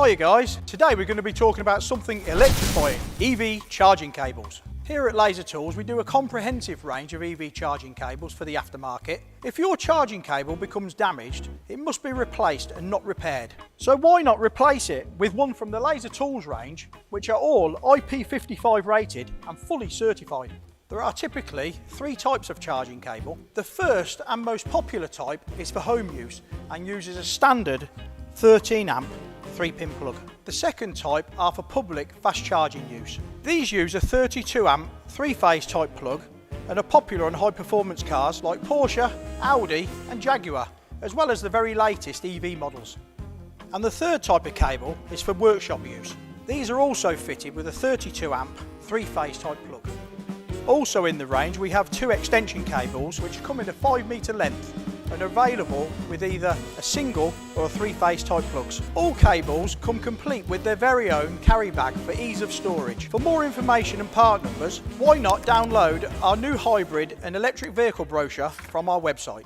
Hiya guys, today we're going to be talking about something electrifying, EV charging cables. Here at Laser Tools we do a comprehensive range of EV charging cables for the aftermarket. If your charging cable becomes damaged, it must be replaced and not repaired. So why not replace it with one from the Laser Tools range, which are all IP55 rated and fully certified. There are typically three types of charging cable. The first and most popular type is for home use and uses a standard 13 amp 3-pin plug. The second type are for public fast charging use. These use a 32 amp 3-phase type plug and are popular on high performance cars like Porsche, Audi and Jaguar, as well as the very latest EV models. And the third type of cable is for workshop use. These are also fitted with a 32 amp 3-phase type plug. Also in the range we have two extension cables which come in a 5-metre length and are available with either a single or a 3-phase type plugs. All cables come complete with their very own carry bag for ease of storage. For more information and part numbers, why not download our new hybrid and electric vehicle brochure from our website.